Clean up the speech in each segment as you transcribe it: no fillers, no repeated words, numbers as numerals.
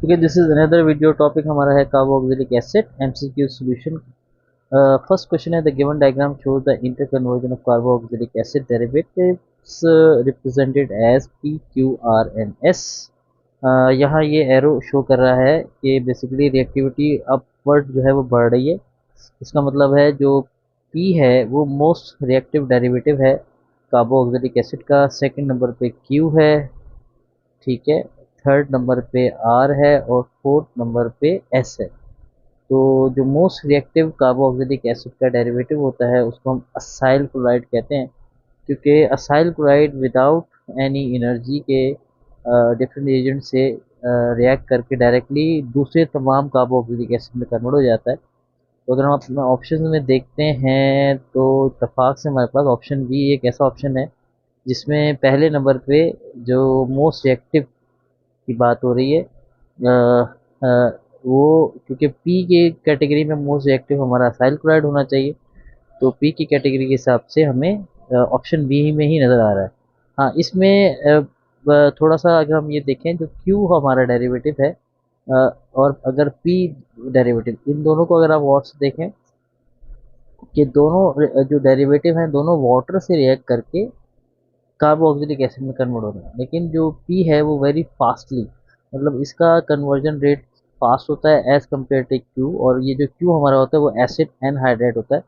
Okay, this is another video topic हमारा है carboxylic acid MCQ solution. First question है the given diagram shows the interconversion of carboxylic acid derivatives represented as P, Q, R and S. यहाँ ये arrow show कर रहा है कि basically reactivity upward जो है वो बढ़ रही है। इसका मतलब है जो P है वो मोस्ट रिएक्टिव डेरिवेटिव है कार्बोक्सिलिक एसिड का। सेकंड नंबर पे Q है, ठीक है, थर्ड नंबर पे आर है और फोर्थ नंबर पे एस है। तो जो मोस्ट रिएक्टिव कार्बोक्सिलिक एसिड का डेरिवेटिव होता है उसको हम असाइल क्लोराइड कहते हैं, क्योंकि acyl chloride without any energy के डिफरेंट एजेंट से रिएक्ट करके डायरेक्टली दूसरे तमाम कार्बोक्सिलिक एसिड में कन्वर्ट हो जाता है। तो अगर हम अपने ऑप्शन में देखते हैं तो इत्तेफाक से हमारे पास ऑप्शन बी एक ऐसा ऑप्शन है जिसमें पहले नंबर पे जो मोस्ट रिएक्टिव की बात हो रही है। वो क्योंकि पी के कैटेगरी में मोस्ट रिएक्टिव हमारा असाइल क्लोराइड होना चाहिए, तो पी की कैटेगरी के हिसाब से हमें ऑप्शन बी में ही नज़र आ रहा है। हाँ, इसमें थोड़ा सा अगर हम ये देखें जो क्यू हमारा डेरिवेटिव है और अगर पी डेरिवेटिव, इन दोनों को अगर आप गौर से देखें कि दोनों जो डेरिवेटिव हैं दोनों वाटर से रिएक्ट करके कार्बोक्सिलिक एसिड में कन्वर्ट हो रहा है, लेकिन जो पी है वो वेरी फास्टली, मतलब इसका कन्वर्जन रेट फास्ट होता है एज कम्पेयर टू क्यू। और ये जो क्यू हमारा होता है वो एसिड एनहाइड्रेट होता है,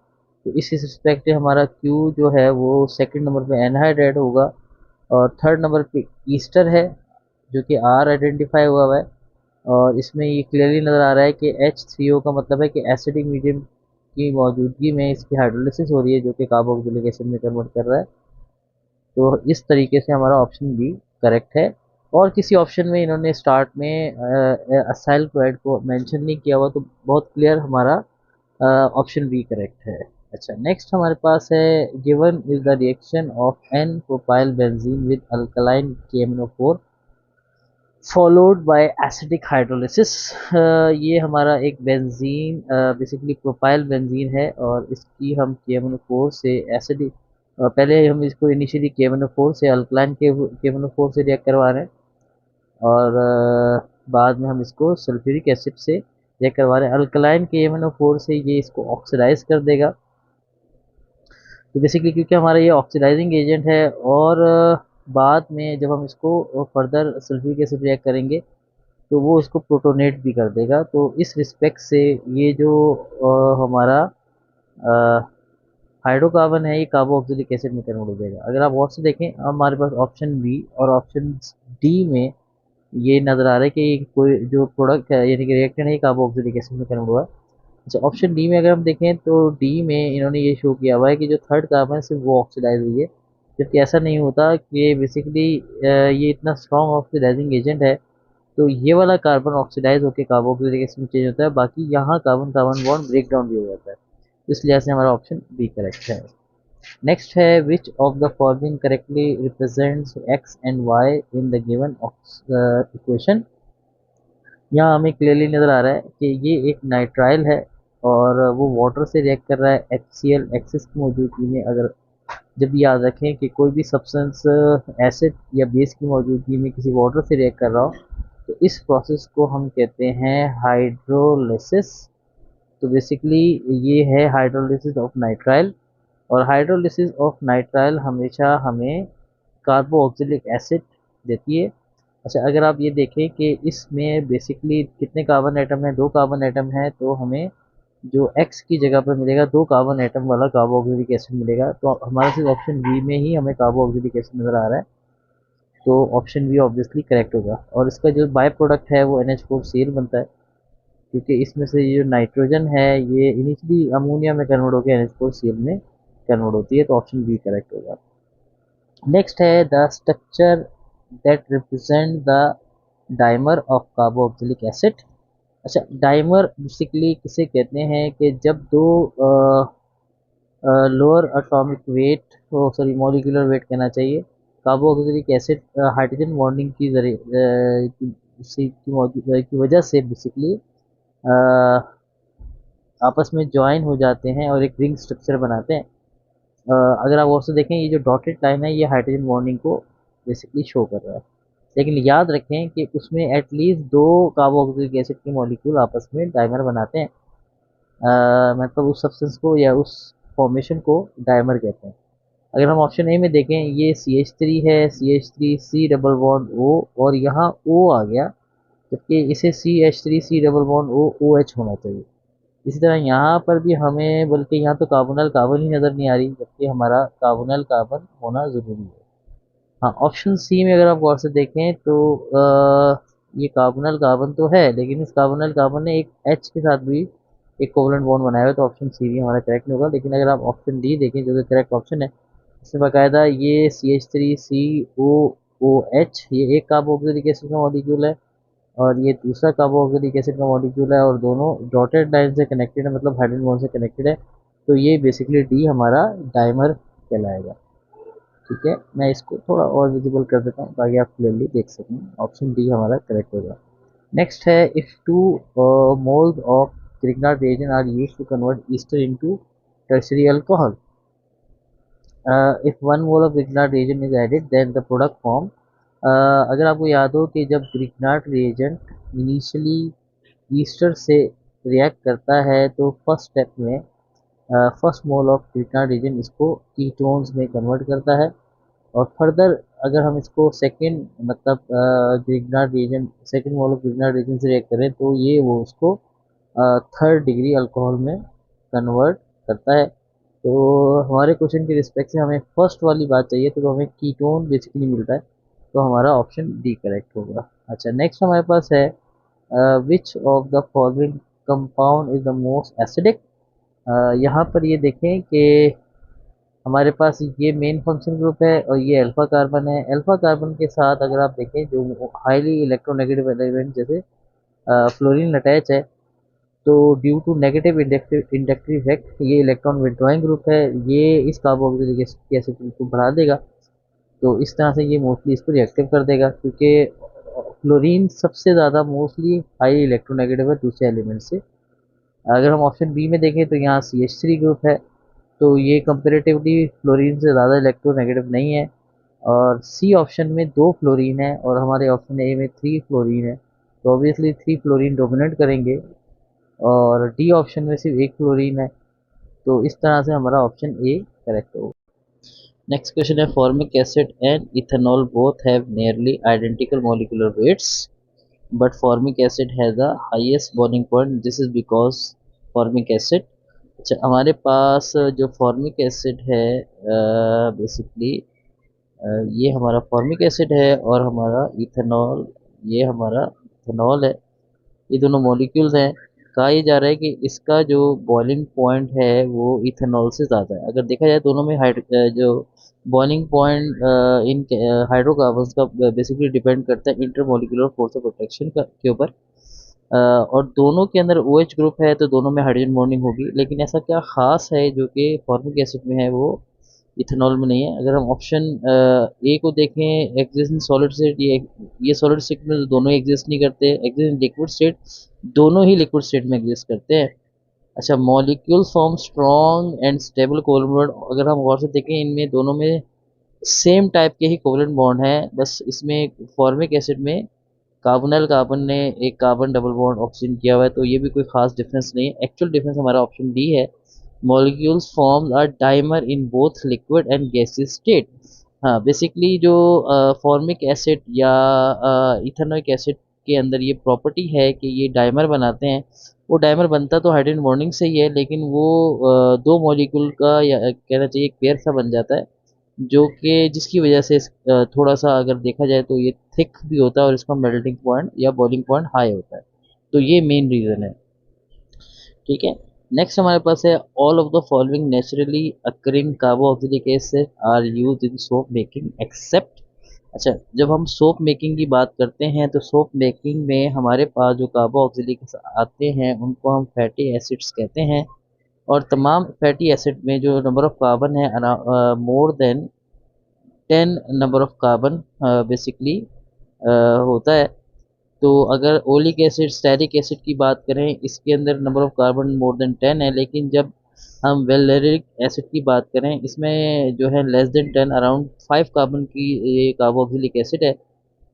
तो इस रिस्पेक्ट से हमारा क्यू जो है वो सेकंड नंबर पे एनहाइड्रेट होगा और थर्ड नंबर पे ईस्टर है जो कि आर आइडेंटिफाई हुआ है। और इसमें ये क्लियरली नज़र आ रहा है कि H3O का मतलब है कि एसिडिक मीडियम की मौजूदगी में इसकी हाइड्रोलिसिस हो रही है जो कि कार्बोक्सिलिक एसिड में कन्वर्ट कर रहा है। तो इस तरीके से हमारा ऑप्शन बी करेक्ट है। और किसी ऑप्शन में इन्होंने स्टार्ट में असाइल क्लोराइड को मेंशन नहीं किया हुआ, तो बहुत क्लियर हमारा ऑप्शन बी करेक्ट है। अच्छा, नेक्स्ट हमारे पास है given is the reaction of an propyl benzene with alkaline KMnO4 followed by acidic hydrolysis. ये हमारा एक बेंजीन बेसिकली प्रोपाइल बेंजीन है और इसकी हम KMnO4 से एसिडिक, पहले हम इसको इनिशियली KMnO4 से अल्कलाइन KMnO4 से रिएक्ट करवा रहे हैं और बाद में हम इसको सल्फ्यूरिक एसिड से रिएक्ट करवा रहे हैं। अल्कलाइन KMnO4 से ये इसको ऑक्सीडाइज कर देगा, तो बेसिकली क्योंकि हमारा ये ऑक्सीडाइजिंग एजेंट है और बाद में जब हम इसको फर्दर सल्फ्यूरिक एसिड रिएक्ट करेंगे तो वो उसको प्रोटोनेट भी कर देगा। तो इस रिस्पेक्ट से ये जो हमारा हाइड्रोकार्बन है ये कार्बोक्सिलिक एसिड में कन्वर्ट हो जाएगा। अगर आप और से देखें हमारे पास ऑप्शन बी और ऑप्शन डी में ये नज़र आ रहा है कि कोई जो प्रोडक्ट है यानी कि रिएक्टेंट है कार्बोक्सिलिक एसिड में कन्वर्ट हुआ है। अच्छा, ऑप्शन डी में अगर हम देखें तो डी में इन्होंने ये शो किया हुआ है कि जो थर्ड कार्बन है सिर्फ वो ऑक्सीडाइज हुई है, जबकि ऐसा नहीं होता कि बेसिकली ये इतना स्ट्रॉन्ग ऑक्सीडाइजिंग एजेंट है तो ये वाला कार्बन ऑक्सीडाइज होकर कार्बोक्सिलिक एसिड में चेंज होता है, बाकी यहाँ carbon carbon bond break down भी हो जाता है। इस लिहाज से हमारा ऑप्शन बी करेक्ट है। नेक्स्ट है which of the following correctly represents X and Y in the given equation. यहाँ हमें क्लियरली नज़र आ रहा है कि ये एक नाइट्राइल है और वो वाटर से रिएक्ट कर रहा है HCl एक्सिस की मौजूदगी में। अगर जब याद रखें कि कोई भी सब्सटेंस एसिड या बेस की मौजूदगी में किसी वाटर से रिएक्ट कर रहा हो तो इस प्रोसेस को हम कहते हैं हाइड्रोलिसिस। तो बेसिकली ये है हाइड्रोलिसिस ऑफ नाइट्राइल और हाइड्रोलिसिस ऑफ नाइट्राइल हमेशा हमें कार्बोक्सिलिक एसिड देती है। अच्छा, अगर आप ये देखें कि इसमें बेसिकली कितने कार्बन एटम हैं, दो कार्बन एटम हैं, तो हमें जो एक्स की जगह पर मिलेगा दो कार्बन एटम वाला कार्बोक्सिलिक एसिड मिलेगा। तो हमारा सिर्फ ऑप्शन बी में ही हमें कार्बोक्सिलिक एसिड नज़र आ रहा है, तो ऑप्शन बी ऑब्वियसली करेक्ट होगा। और इसका जो बाय प्रोडक्ट है वो NH4Cl बनता है, क्योंकि इसमें से ये जो नाइट्रोजन है ये इनिशियली अमोनिया में कन्वर्ट होकर NH4Cl में कन्वर्ट होती है, तो ऑप्शन बी करेक्ट होगा। नेक्स्ट है the structure that represent the dimer of carboxylic acid. अच्छा, डाइमर बेसिकली किसे कहते हैं कि जब दो lower atomic weight, sorry molecular weight कहना चाहिए, कार्बोक्सिलिक एसिड हाइड्रोजन बॉन्डिंग की जरिए की वजह से बेसिकली आपस में ज्वाइन हो जाते हैं और एक रिंग स्ट्रक्चर बनाते हैं। अगर आप और से देखें ये जो डॉटेड लाइन है ये हाइड्रोजन बॉन्डिंग को बेसिकली शो कर रहा है। लेकिन याद रखें कि उसमें एटलीस्ट दो कार्बोक्सिलिक एसिड के मॉलिक्यूल आपस में डाइमर बनाते हैं। मतलब उस सब्सटेंस को या उस फॉर्मेशन को डाइमर कहते हैं। अगर हम ऑप्शन ए में देखें, ये CH3 है, CH3 C double bond O और यहाँ O आ गया, जबकि इसे CH3 C double bond O OH होना चाहिए। इसी तरह यहाँ पर भी हमें, बल्कि यहाँ तो कार्बोनल कार्बन ही नज़र नहीं आ रही, जबकि हमारा कार्बोनल कार्बन होना ज़रूरी है। हाँ, ऑप्शन सी में अगर आप गौर से देखें तो ये कार्बोनल कार्बन तो है, लेकिन इस कार्बोनल कार्बन ने एक H के साथ भी एक कोवलेंट बॉन्ड बनाया हुआ है, तो ऑप्शन सी भी हमारा करेक्ट नहीं होगा। लेकिन अगर आप ऑप्शन डी देखें, जो कि करेक्ट ऑप्शन है, इसमें बाकायदा ये CH3COOH ये एक कार्बोक्सिलिक एसिड का मॉलिक्यूल है और ये दूसरा कार्बोक्सिलिक एसिड का मॉलिक्यूल है, और दोनों डॉटेड लाइन से कनेक्टेड है, मतलब हाइड्रोजन बॉन्ड से कनेक्टेड है। तो ये बेसिकली डी हमारा डाइमर कहलाएगा। ठीक है, मैं इसको थोड़ा और विजिबल कर देता हूँ ताकि आप क्लियरली देख सकें। ऑप्शन डी हमारा करेक्ट होगा। नेक्स्ट है, if two moles of Grignard reagent are used to convert ester into tertiary alcohol. If one mole of Grignard reagent is added, then the product form. अगर आपको याद हो कि जब Grignard reagent इनिशियली ईस्टर से react करता है तो फर्स्ट स्टेप में first mole of Grignard reagent इसको कीटोन्स में कन्वर्ट करता है, और फर्दर अगर हम इसको सेकेंड मतलब Grignard reason second mole of Grignard reason से रिएक्ट करें तो ये वो उसको थर्ड डिग्री अल्कोहल में कन्वर्ट करता है। तो हमारे क्वेश्चन के रिस्पेक्ट से हमें फर्स्ट वाली बात चाहिए, तो हमें कीटोन बेसिकली मिलता है, तो हमारा ऑप्शन डी करेक्ट होगा। अच्छा, नेक्स्ट हमारे पास है, which of the following compound is the most acidic. यहाँ पर ये देखें कि हमारे पास ये मेन फंक्शन ग्रुप है और ये अल्फा कार्बन है। अल्फा कार्बन के साथ अगर आप देखें जो हाईली इलेक्ट्रोनेगेटिव एलिमेंट जैसे फ्लोरीन अटैच है, तो due to negative inductive effect ये इलेक्ट्रॉन विड्रॉइंग ग्रुप है, ये इस कार्बोक्सिलिक एसिड को बढ़ा देगा। तो इस तरह से ये मोस्टली इसको रिएक्टिव कर देगा, क्योंकि फ्लोरीन सबसे ज़्यादा मोस्टली हाई इलेक्ट्रोनेगेटिव है दूसरे एलिमेंट से। अगर हम ऑप्शन बी में देखें तो यहाँ CH3 ग्रुप है, तो ये कंपेरेटिवली फ्लोरीन से ज़्यादा इलेक्ट्रोनेगेटिव नहीं है। और सी ऑप्शन में 2 फ्लोरीन है और हमारे ऑप्शन ए में 3 फ्लोरीन है, तो ऑब्वियसली 3 फ्लोरीन डोमिनेट करेंगे, और डी ऑप्शन में सिर्फ 1 फ्लोरीन है, तो इस तरह से हमारा ऑप्शन ए करेक्ट होगा। नेक्स्ट क्वेश्चन है, formic acid and ethanol both have nearly identical molecular weights, but formic acid has the highest boiling point. This is because formic acid, अच्छा हमारे पास जो फॉर्मिक एसिड है बेसिकली ये हमारा formic acid है, और हमारा इथेनॉल ये हमारा इथेनॉल है, ये दोनों मॉलिक्यूल्स हैं। कहा यह जा रहा है कि इसका जो बॉइलिंग पॉइंट है वो इथेनॉल से ज़्यादा है। अगर देखा जाए दोनों में जो बॉइलिंग पॉइंट इन हाइड्रोकार्बन्स का बेसिकली डिपेंड करता है इंटरमोलिकुलर फोर्स ऑफ अट्रैक्शन के ऊपर, और दोनों के अंदर OH ग्रुप है, तो दोनों में हाइड्रोजन बॉन्डिंग होगी। लेकिन ऐसा क्या ख़ास है जो कि फॉर्मिक एसिड में है वो इथेनॉल में नहीं है। अगर हम ऑप्शन ए को देखें, एग्जिस्ट इन सॉलिड स्टेट, ये सॉलिड स्टेट में दोनों एग्जिस्ट नहीं करते, एग्जिस्ट इन लिक्विड स्टेट दोनों ही लिक्विड स्टेट में एग्जिस्ट करते हैं। अच्छा, molecule form strong and stable covalent bond, अगर हम गौर से देखें इनमें दोनों में सेम टाइप के ही कोवलेंट बॉन्ड है, बस इसमें फॉर्मिक एसिड में कार्बोनल कार्बन ने एक कार्बन डबल बॉन्ड ऑक्सीजन किया हुआ है, तो ये भी कोई खास डिफरेंस नहीं है। एक्चुअल डिफरेंस हमारा ऑप्शन डी है, molecules form are dimer in both liquid and gaseous state. हाँ, बेसिकली जो फॉर्मिक एसिड या इथेनोइक एसिड के अंदर ये प्रॉपर्टी है कि ये डाइमर बनाते हैं। वो डाइमर बनता तो हाइड्रोजन बॉन्डिंग से ही है, लेकिन वो दो मॉलिक्यूल का या कहना चाहिए एक पेयर सा बन जाता है, जो कि जिसकी वजह से थोड़ा सा अगर देखा जाए तो ये थिक भी होता है और इसका मेल्टिंग पॉइंट या बॉइलिंग पॉइंट हाई होता है, तो ये मेन रीज़न है। ठीक है, नेक्स्ट हमारे पास है, all of the following naturally occurring carboxylic acid are use in soap making except. अच्छा, जब हम सोप मेकिंग की बात करते हैं तो सोप मेकिंग में हमारे पास जो कार्बोक्सिलिक आते हैं उनको हम फैटी एसिड्स कहते हैं, और तमाम फैटी एसिड में जो नंबर ऑफ कार्बन है more than 10 number of carbon basically होता है। तो अगर ओलिक एसिड स्टेरिक एसिड की बात करें, इसके अंदर number of carbon more than 10 है, लेकिन जब हम वेलेरिक एसिड की बात करें इसमें जो है लेस देन 10 अराउंड 5 कार्बन की ये कार्बोक्सिलिक एसिड है।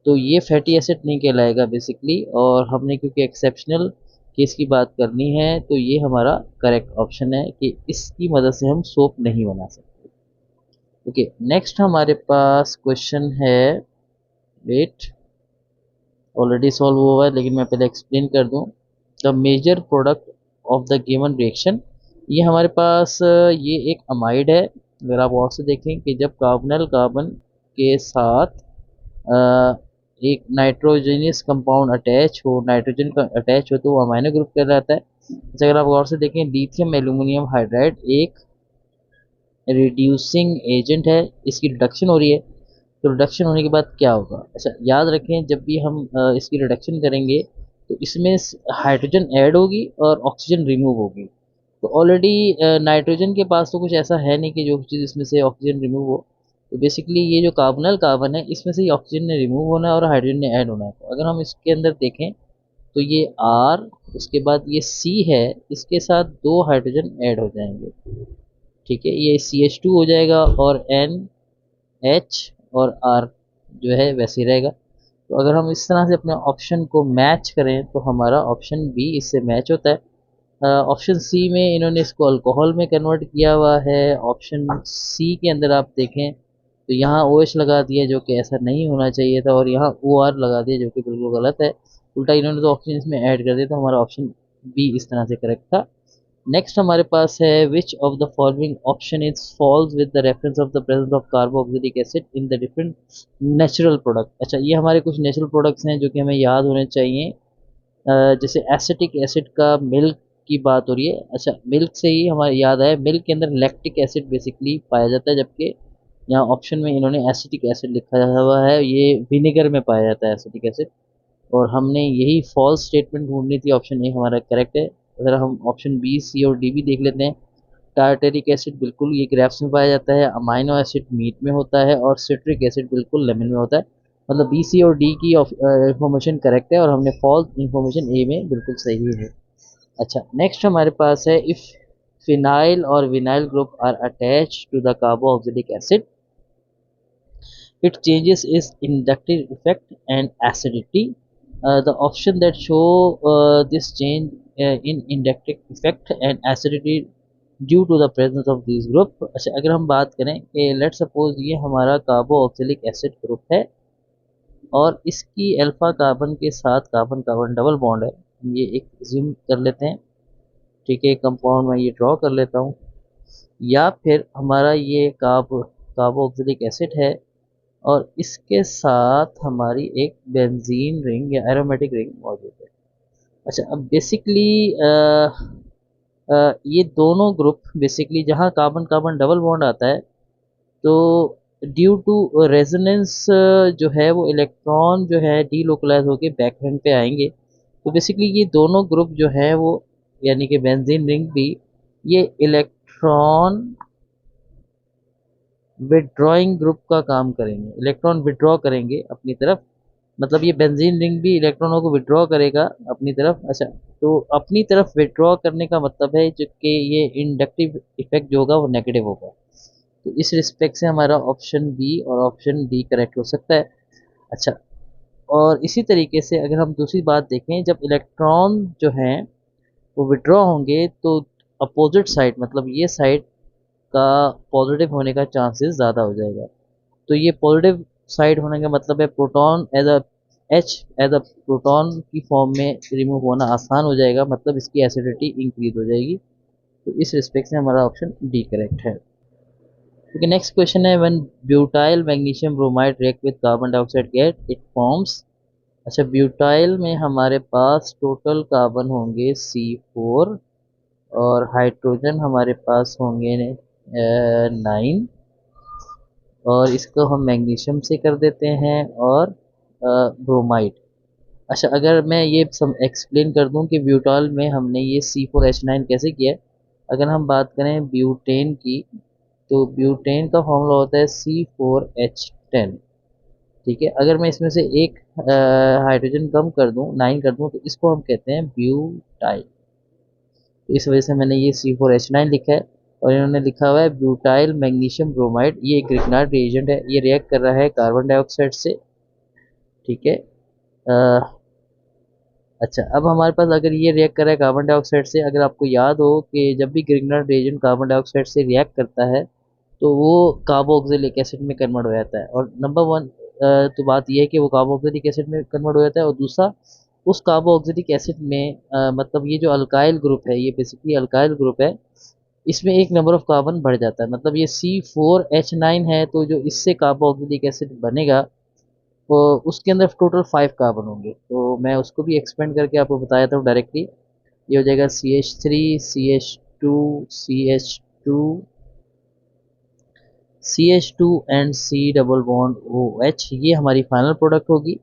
तो ये फैटी एसिड नहीं कहलाएगा बेसिकली, और हमने क्योंकि एक्सेप्शनल केस की बात करनी है तो ये हमारा करेक्ट ऑप्शन है कि इसकी मदद से हम सोप नहीं बना सकते। ओके, नेक्स्ट हमारे पास क्वेश्चन है, वेट, ऑलरेडी सॉल्व हुआ है लेकिन मैं पहले एक्सप्लेन कर दूं। The major product of the given reaction, ये हमारे पास ये एक अमाइड है। अगर आप और से देखें कि जब कार्बोनल कार्बन के साथ एक नाइट्रोजनियस कंपाउंड अटैच हो, नाइट्रोजन का अटैच हो, तो वो अमाइनो ग्रुप कहलाता है। जैसे अगर आप गौर से देखें, लिथियम एल्यूमिनियम हाइड्राइड एक रिड्यूसिंग एजेंट है, इसकी रिडक्शन हो रही है। तो रिडक्शन होने के बाद क्या होगा, अच्छा याद रखें, जब भी हम इसकी रिडक्शन करेंगे तो इसमें हाइड्रोजन ऐड होगी और ऑक्सीजन रिमूव होगी। तो ऑलरेडी नाइट्रोजन के पास तो कुछ ऐसा है नहीं कि जो चीज़ इसमें से ऑक्सीजन रिमूव हो। तो बेसिकली ये जो कार्बोनल कार्बन है, इसमें से ही ऑक्सीजन ने रिमूव होना है और हाइड्रोजन ने ऐड होना है। तो अगर हम इसके अंदर देखें तो ये R, उसके बाद ये C है, इसके साथ दो हाइड्रोजन ऐड हो जाएंगे। ठीक है, ये CH2 हो जाएगा और NH और R जो है वैसे ही रहेगा। तो अगर हम इस तरह से अपने ऑप्शन को मैच करें तो हमारा ऑप्शन बी इससे मैच होता है। ऑप्शन सी में इन्होंने इसको अल्कोहल में कन्वर्ट किया हुआ है। ऑप्शन सी के अंदर आप देखें तो यहाँ OH लगा दिया जो कि ऐसा नहीं होना चाहिए था, और यहाँ OR लगा दिया जो कि बिल्कुल गलत है। उल्टा इन्होंने तो ऑप्शन इसमें ऐड कर दिया, तो हमारा ऑप्शन बी इस तरह से करेक्ट था। नेक्स्ट हमारे पास है, which of the following option is false with the reference of the presence of carboxylic acid in the different natural product. अच्छा, ये हमारे कुछ नेचुरल प्रोडक्ट्स हैं जो कि हमें याद होने चाहिए। जैसे एसिटिक एसिड का मिल्क की बात हो रही है। अच्छा, मिल्क से ही हमारे याद आया, मिल्क के अंदर लैक्टिक एसिड बेसिकली पाया जाता है, जबकि यहाँ ऑप्शन में इन्होंने एसिटिक एसिड लिखा हुआ है, ये विनेगर में पाया जाता है एसिटिक एसिड। और हमने यही फॉल्स स्टेटमेंट ढूंढनी थी, ऑप्शन ए हमारा करेक्ट है। अगर हम ऑप्शन बी, सी और डी भी देख लेते हैं, टार्टेरिक एसिड बिल्कुल ये ग्रेप्स में पाया जाता है, अमाइनो एसिड मीट में होता है, और सिट्रिक एसिड बिल्कुल लेमन में होता है। मतलब बी, सी और डी की इंफॉर्मेशन करेक्ट है और हमने फॉल्स इंफॉर्मेशन ए में बिल्कुल सही है। अच्छा, नेक्स्ट हमारे पास है, इफ फिनाइल और vinyl group are attach to the carboxylic acid, it changes its inductive effect and acidity. The option that show this change in inductive effect and acidity due to the presence of these group। अच्छा, अगर हम बात करें कि let suppose ये हमारा carboxylic acid group है और इसकी अल्फा कार्बन के साथ कार्बन कार्बन डबल बॉन्ड है, ये एक ज्यूम कर लेते हैं। ठीक है, कंपाउंड में ये ड्रॉ कर लेता हूँ। या फिर हमारा ये कार्बोक्सिलिक एसिड है और इसके साथ हमारी एक बेंजीन रिंग या एरोमेटिक रिंग मौजूद है। अच्छा, अब बेसिकली ये दोनों ग्रुप बेसिकली जहाँ कार्बन कार्बन डबल बॉन्ड आता है, तो ड्यू टू रेजोनेंस जो है वो इलेक्ट्रॉन जो है डीलोकलाइज होके बैकएंड पे आएंगे। तो बेसिकली ये दोनों ग्रुप जो है वो, यानी कि बेंजीन रिंग भी, ये इलेक्ट्रॉन विड्रॉइंग ग्रुप का काम करेंगे, इलेक्ट्रॉन विड्रॉ करेंगे अपनी तरफ। मतलब ये बेंजीन रिंग भी इलेक्ट्रॉनों को विड्रॉ करेगा अपनी तरफ। अच्छा, तो अपनी तरफ विड्रॉ करने का मतलब है जो कि ये इंडक्टिव इफेक्ट जो होगा वो नेगेटिव होगा। तो इस रिस्पेक्ट से हमारा ऑप्शन बी और ऑप्शन डी करेक्ट हो सकता है। अच्छा, और इसी तरीके से अगर हम दूसरी बात देखें, जब इलेक्ट्रॉन जो हैं वो विड्रॉ होंगे तो अपोजिट साइड, मतलब ये साइड का पॉजिटिव होने का चांसेस ज़्यादा हो जाएगा। तो ये पॉजिटिव साइड होने का मतलब है प्रोटॉन एज अ प्रोटॉन की फॉर्म में रिमूव होना आसान हो जाएगा, मतलब इसकी एसिडिटी इंक्रीज हो जाएगी। तो इस रिस्पेक्ट से हमारा ऑप्शन डी करेक्ट है। ओके, नेक्स्ट क्वेश्चन है, when butyl magnesium bromide react with carbon dioxide gas it forms. अच्छा, ब्यूटाइल में हमारे पास टोटल कार्बन होंगे C4 और हाइड्रोजन हमारे पास होंगे 9, और इसको हम मैग्नीशियम से कर देते हैं और ब्रोमाइड। अच्छा, अगर मैं ये सब एक्सप्लेन कर दूं कि ब्यूटाइल में हमने ये C4H9 कैसे किया है। अगर हम बात करें ब्यूटेन की, तो ब्यूटेन का फॉर्मूला होता है C4H10। ठीक है, अगर मैं इसमें से एक हाइड्रोजन कम कर दूं, 9 कर दूं, तो इसको हम कहते हैं ब्यूटाइल। तो इस वजह से मैंने ये C4H9 लिखा है, और इन्होंने लिखा हुआ है ब्यूटाइल मैग्नीशियम ब्रोमाइड। ये एक ग्रिग्नार्ड रिएजेंट है, ये रिएक्ट कर रहा है कार्बन डाइऑक्साइड से। ठीक है। अच्छा, अब हमारे पास अगर ये रिएक्ट कर रहा है कार्बन डाइऑक्साइड से, अगर आपको याद हो कि जब भी ग्रिग्नार्ड रिएजेंट कार्बन डाइऑक्साइड से रिएक्ट करता है तो वो कार्बोक्सिलिक एसिड में कन्वर्ट हो जाता है। और नंबर वन तो बात यह है कि वो कार्बोक्सिलिक एसिड में कन्वर्ट हो जाता है, और दूसरा उस कार्बोक्सिलिक एसिड में मतलब ये जो अल्काइल ग्रुप है, ये बेसिकली अल्काइल ग्रुप है, इसमें एक नंबर ऑफ कार्बन बढ़ जाता है। मतलब ये C4H9 है, तो जो इससे कार्बोक्सिलिक एसिड बनेगा तो उसके अंदर टोटल 5 कार्बन होंगे। तो मैं उसको भी एक्सपेंड करके आपको बताया था डायरेक्टली। ये हो जाएगा CH3 CH2 CH2 and C double bond OH, ये हमारी फाइनल प्रोडक्ट होगी।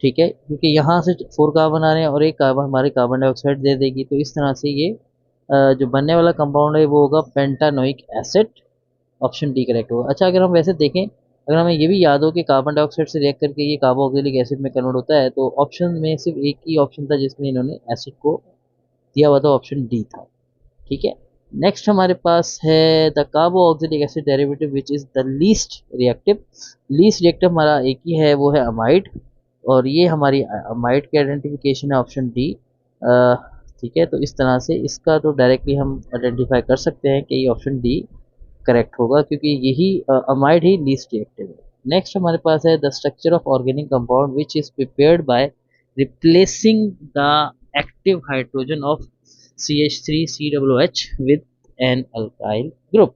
ठीक है, क्योंकि यहाँ से 4 कार्बन आ रहे हैं और एक कार्बन हमारे कार्बन डाइऑक्साइड दे देगी, तो इस तरह से ये जो बनने वाला कंपाउंड है वो होगा pentanoic acid. Option D correct होगा। अच्छा, अगर हम वैसे देखें, अगर हमें ये भी याद हो कि कार्बन डाइऑक्साइड से रिएक्ट करके ये कार्बोक्सिलिक एसिड में कन्वर्ट होता है, तो ऑप्शन में सिर्फ एक ही ऑप्शन था जिसमें इन्होंने एसिड को दिया हुआ था, ऑप्शन डी था। ठीक है। नेक्स्ट हमारे पास है the carboxylic acid derivative which is the least reactive. Least reactive हमारा एक ही है, वो है अमाइड, और ये हमारी अमाइड की आइडेंटिफिकेशन है, ऑप्शन डी। ठीक है, तो इस तरह से इसका तो डायरेक्टली हम आइडेंटिफाई कर सकते हैं कि ये ऑप्शन डी करेक्ट होगा, क्योंकि यही अमाइड ही लीस्ट रिएक्टिव है। नेक्स्ट हमारे पास है the structure of organic compound which is prepared by replacing the active hydrogen of CH3COOH with an alkyl group।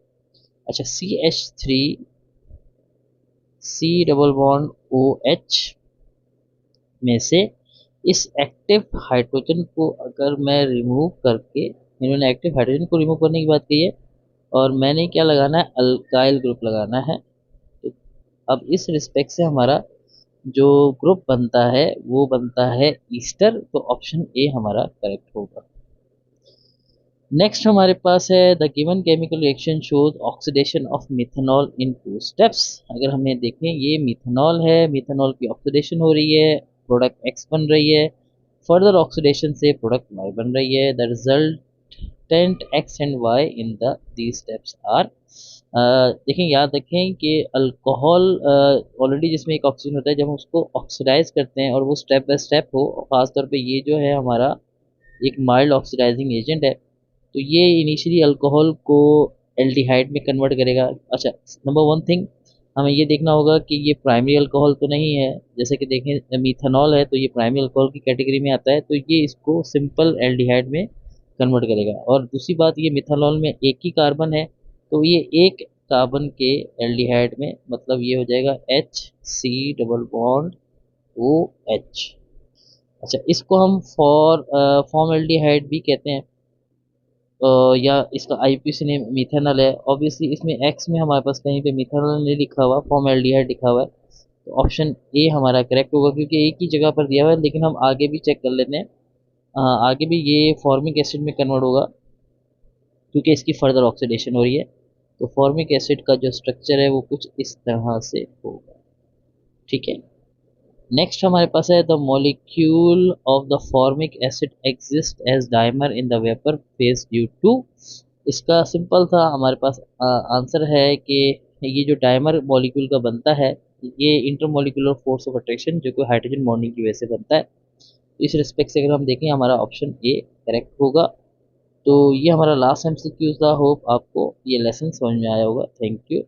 अच्छा, CH3C डबल बॉन्ड OH में से इस एक्टिव हाइड्रोजन को अगर मैं रिमूव करके, इन्होंने एक्टिव हाइड्रोजन को रिमूव करने की बात कही है और मैंने क्या लगाना है, अल्काइल ग्रुप लगाना है। तो अब इस रिस्पेक्ट से हमारा जो ग्रुप बनता है वो बनता है ईस्टर, तो ऑप्शन ए हमारा करेक्ट होगा। नेक्स्ट हमारे पास है the given chemical reaction shows oxidation of methanol in 2 steps. अगर हमें देखें, ये मिथेनॉल है, मिथेनॉल की ऑक्सीडेशन हो रही है, प्रोडक्ट एक्स बन रही है, फर्दर ऑक्सीडेशन से प्रोडक्ट वाई बन रही है। The resultant X and Y in the these steps are, देखें, याद रखें कि अल्कोहल ऑलरेडी जिसमें एक ऑक्सीजन होता है, जब हम उसको ऑक्सीडाइज करते हैं और वो स्टेप बाय स्टेप हो, खासतौर पे ये जो है हमारा एक माइल्ड ऑक्सीडाइजिंग एजेंट है, तो ये इनिशियली अल्कोहल को एल्डिहाइड में कन्वर्ट करेगा। अच्छा, नंबर वन थिंग हमें ये देखना होगा कि ये प्राइमरी अल्कोहल तो नहीं है, जैसे कि देखें मीथेनॉल है तो ये प्राइमरी अल्कोहल की कैटेगरी में आता है, तो ये इसको सिंपल एल्डिहाइड में कन्वर्ट करेगा। और दूसरी बात, ये मिथेनॉल में एक ही कार्बन है, तो ये एक कार्बन के एल्डिहाइड में, मतलब ये हो जाएगा HC डबल बॉन्ड OH। अच्छा, इसको हम फॉर्मल्डिहाइड भी कहते हैं, या इसका आईपीसी नेम मिथेनॉल है। ऑब्वियसली इसमें एक्स में हमारे पास कहीं पे मिथेनॉल नहीं लिखा हुआ, फॉर्मल्डिहाइड लिखा हुआ है, तो ऑप्शन ए हमारा करेक्ट होगा, क्योंकि एक ही जगह पर दिया हुआ है। लेकिन हम आगे भी चेक कर लेते हैं, आगे भी ये फॉर्मिक एसिड में कन्वर्ट होगा, क्योंकि इसकी फर्दर ऑक्सीडेशन हो रही है। तो फॉर्मिक एसिड का जो स्ट्रक्चर है वो कुछ इस तरह से होगा। ठीक है। नेक्स्ट हमारे पास है the molecule of the formic acid exist as dimer in the vapour phase due to. इसका सिंपल था, हमारे पास आंसर है कि ये जो डाइमर मॉलिक्यूल का बनता है, ये इंटरमोलिकुलर फोर्स ऑफ अट्रैक्शन जो कि हाइड्रोजन बॉन्डिंग की वजह से बनता है। तो इस रिस्पेक्ट से अगर हम देखें, हमारा ऑप्शन ए करेक्ट होगा। तो ये हमारा लास्ट एमसीक्यूज था। होप आपको ये लेसन समझ में आया होगा। Thank you.